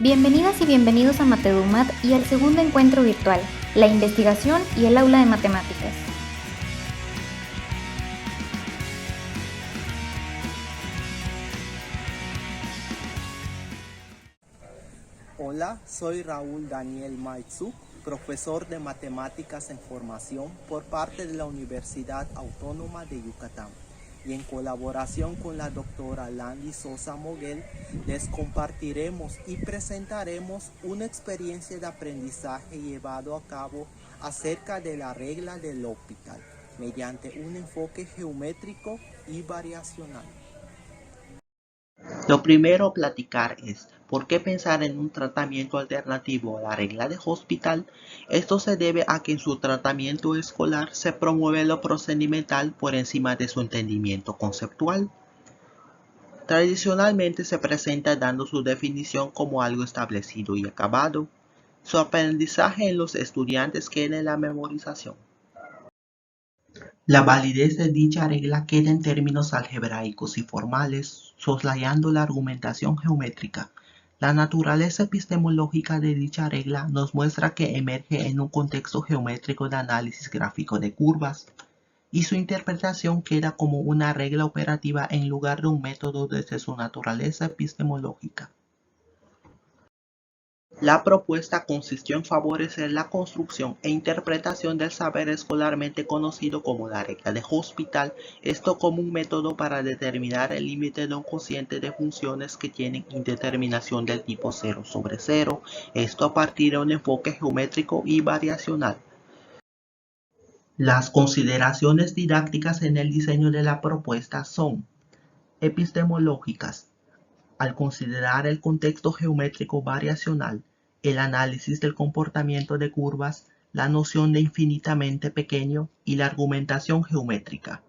Bienvenidas y bienvenidos a Matedumat y al segundo encuentro virtual, la investigación y el aula de matemáticas. Hola, soy Raúl Daniel Maitzuk, profesor de Matemáticas en Formación por parte de la Universidad Autónoma de Yucatán. Y en colaboración con la doctora Landy Sosa Moguel, les compartiremos y presentaremos una experiencia de aprendizaje llevado a cabo acerca de la regla del L'Hopital, mediante un enfoque geométrico y variacional. Lo primero a platicar es por qué pensar en un tratamiento alternativo a la regla de L'Hopital. Esto se debe a que en su tratamiento escolar se promueve lo procedimental por encima de su entendimiento conceptual. Tradicionalmente se presenta dando su definición como algo establecido y acabado. Su aprendizaje en los estudiantes queda en la memorización. La validez de dicha regla queda en términos algebraicos y formales, soslayando la argumentación geométrica. La naturaleza epistemológica de dicha regla nos muestra que emerge en un contexto geométrico de análisis gráfico de curvas, y su interpretación queda como una regla operativa en lugar de un método desde su naturaleza epistemológica. La propuesta consistió en favorecer la construcción e interpretación del saber escolarmente conocido como la regla de L'Hopital, esto como un método para determinar el límite de un cociente de funciones que tienen indeterminación del tipo 0 sobre 0, esto a partir de un enfoque geométrico y variacional. Las consideraciones didácticas en el diseño de la propuesta son epistemológicas. Al considerar el contexto geométrico variacional, el análisis del comportamiento de curvas, la noción de infinitamente pequeño y la argumentación geométrica.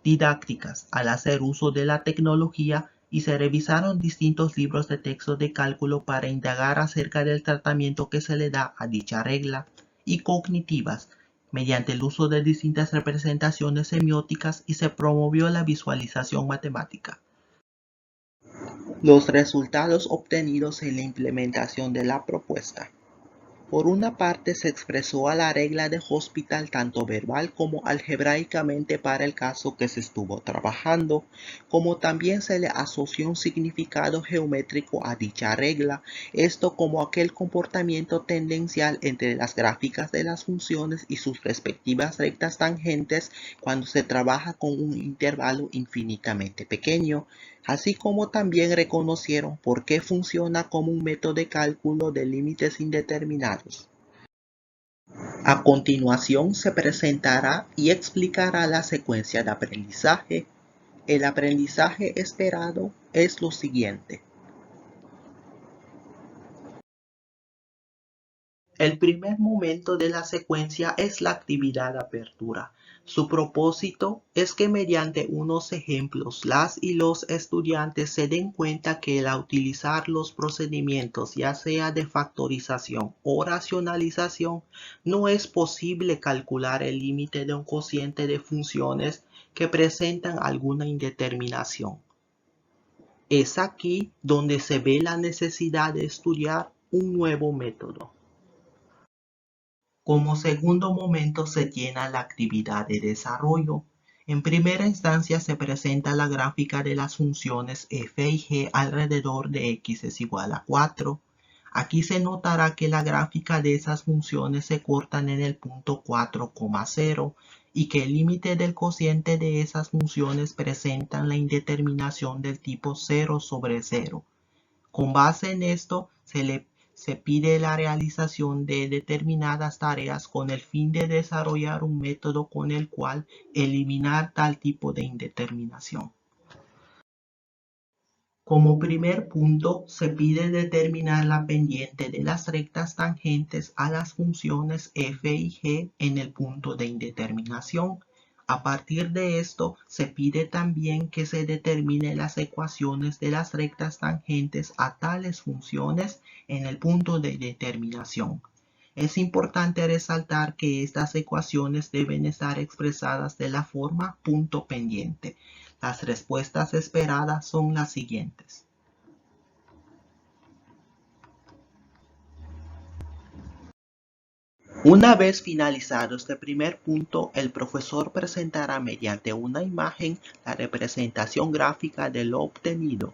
Didácticas, al hacer uso de la tecnología y se revisaron distintos libros de texto de cálculo para indagar acerca del tratamiento que se le da a dicha regla, y cognitivas, mediante el uso de distintas representaciones semióticas y se promovió la visualización matemática. Los resultados obtenidos en la implementación de la propuesta. Por una parte, se expresó a la regla de L'Hopital tanto verbal como algebraicamente para el caso que se estuvo trabajando, como también se le asoció un significado geométrico a dicha regla, esto como aquel comportamiento tendencial entre las gráficas de las funciones y sus respectivas rectas tangentes cuando se trabaja con un intervalo infinitamente pequeño, así como también reconocieron por qué funciona como un método de cálculo de límites indeterminados. A continuación se presentará y explicará la secuencia de aprendizaje. El aprendizaje esperado es lo siguiente. El primer momento de la secuencia es la actividad de apertura. Su propósito es que mediante unos ejemplos las y los estudiantes se den cuenta que al utilizar los procedimientos ya sea de factorización o racionalización no es posible calcular el límite de un cociente de funciones que presentan alguna indeterminación. Es aquí donde se ve la necesidad de estudiar un nuevo método. Como segundo momento se tiene la actividad de desarrollo. En primera instancia se presenta la gráfica de las funciones f y g alrededor de x es igual a 4. Aquí se notará que la gráfica de esas funciones se cortan en el punto 4,0 y que el límite del cociente de esas funciones presentan la indeterminación del tipo 0 sobre 0. Con base en esto se pide la realización de determinadas tareas con el fin de desarrollar un método con el cual eliminar tal tipo de indeterminación. Como primer punto, se pide determinar la pendiente de las rectas tangentes a las funciones f y g en el punto de indeterminación. A partir de esto, se pide también que se determine las ecuaciones de las rectas tangentes a tales funciones en el punto de determinación. Es importante resaltar que estas ecuaciones deben estar expresadas de la forma punto pendiente. Las respuestas esperadas son las siguientes. Una vez finalizado este primer punto, el profesor presentará mediante una imagen la representación gráfica de lo obtenido.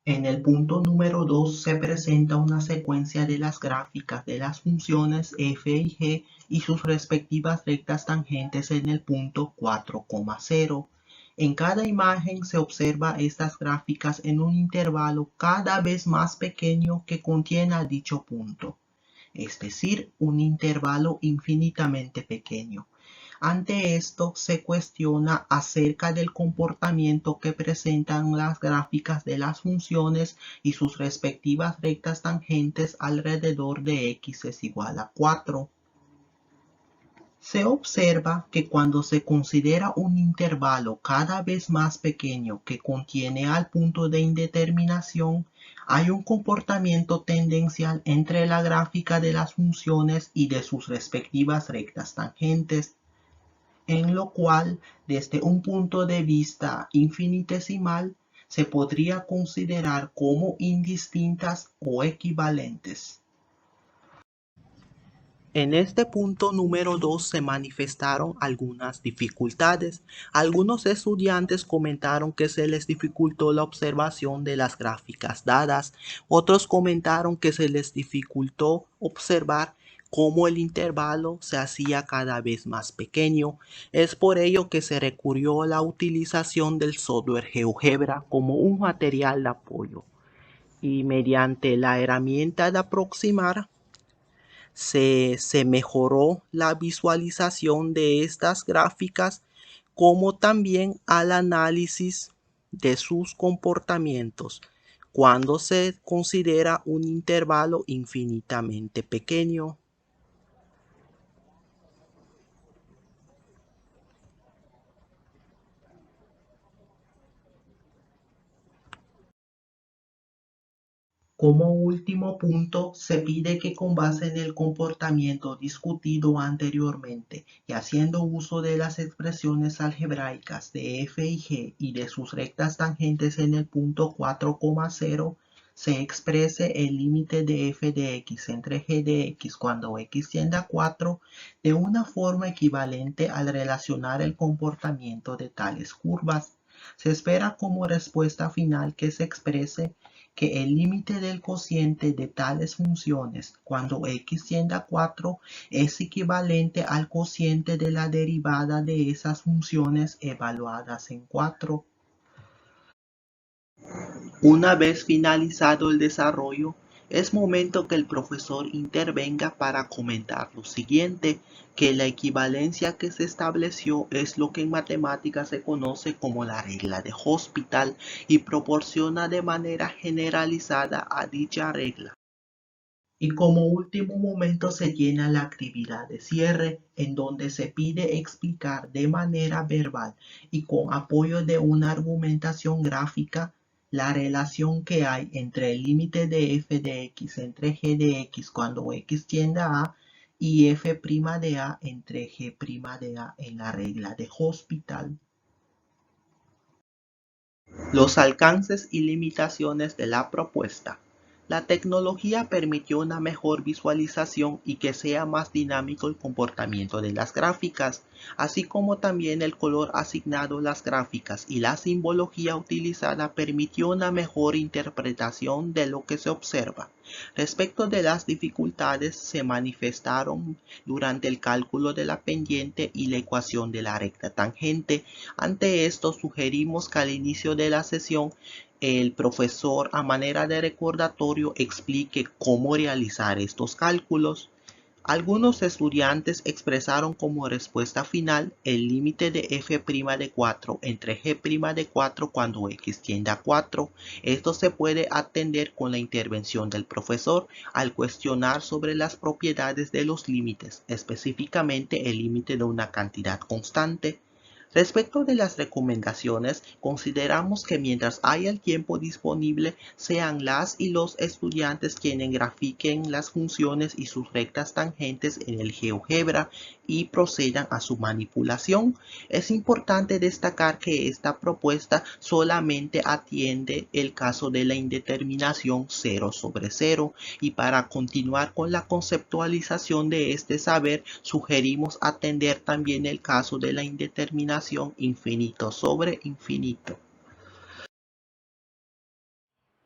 En el punto número 2 se presenta una secuencia de las gráficas de las funciones f y g y sus respectivas rectas tangentes en el punto 4,0. En cada imagen se observa estas gráficas en un intervalo cada vez más pequeño que contiene a dicho punto, es decir, un intervalo infinitamente pequeño. Ante esto, se cuestiona acerca del comportamiento que presentan las gráficas de las funciones y sus respectivas rectas tangentes alrededor de x es igual a 4. Se observa que cuando se considera un intervalo cada vez más pequeño que contiene al punto de indeterminación, hay un comportamiento tendencial entre la gráfica de las funciones y de sus respectivas rectas tangentes, en lo cual, desde un punto de vista infinitesimal, se podría considerar como indistintas o equivalentes. En este punto número 2 se manifestaron algunas dificultades. Algunos estudiantes comentaron que se les dificultó la observación de las gráficas dadas. Otros comentaron que se les dificultó observar cómo el intervalo se hacía cada vez más pequeño. Es por ello que se recurrió a la utilización del software GeoGebra como un material de apoyo. Y mediante la herramienta de aproximar, se mejoró la visualización de estas gráficas como también al análisis de sus comportamientos cuando se considera un intervalo infinitamente pequeño. Como último punto, se pide que con base en el comportamiento discutido anteriormente y haciendo uso de las expresiones algebraicas de f y g y de sus rectas tangentes en el punto 4,0, se exprese el límite de f de x entre g de x cuando x tiende a 4 de una forma equivalente al relacionar el comportamiento de tales curvas. Se espera como respuesta final que se exprese que el límite del cociente de tales funciones cuando x tiende a 4 es equivalente al cociente de la derivada de esas funciones evaluadas en 4. Una vez finalizado el desarrollo, es momento que el profesor intervenga para comentar lo siguiente, que la equivalencia que se estableció es lo que en matemáticas se conoce como la regla de Hospital y proporciona de manera generalizada a dicha regla. Y como último momento se llena la actividad de cierre, en donde se pide explicar de manera verbal y con apoyo de una argumentación gráfica la relación que hay entre el límite de f de x entre g de x cuando x tiende a A y f' de A entre g' de A en la regla de Hospital. Los alcances y limitaciones de la propuesta. La tecnología permitió una mejor visualización y que sea más dinámico el comportamiento de las gráficas, así como también el color asignado a las gráficas y la simbología utilizada permitió una mejor interpretación de lo que se observa. Respecto de las dificultades, se manifestaron durante el cálculo de la pendiente y la ecuación de la recta tangente. Ante esto, sugerimos que al inicio de la sesión el profesor, a manera de recordatorio, explique cómo realizar estos cálculos. Algunos estudiantes expresaron como respuesta final el límite de f' de 4 entre g' de 4 cuando x tiende a 4. Esto se puede atender con la intervención del profesor al cuestionar sobre las propiedades de los límites, específicamente el límite de una cantidad constante. Respecto de las recomendaciones, consideramos que mientras haya el tiempo disponible, sean las y los estudiantes quienes grafiquen las funciones y sus rectas tangentes en el GeoGebra y procedan a su manipulación. Es importante destacar que esta propuesta solamente atiende el caso de la indeterminación 0 sobre 0 y para continuar con la conceptualización de este saber, sugerimos atender también el caso de la indeterminación infinito sobre infinito.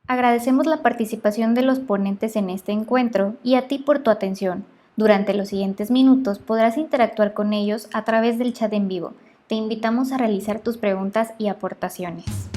Agradecemos la participación de los ponentes en este encuentro y a ti por tu atención. Durante los siguientes minutos podrás interactuar con ellos a través del chat en vivo. Te invitamos a realizar tus preguntas y aportaciones.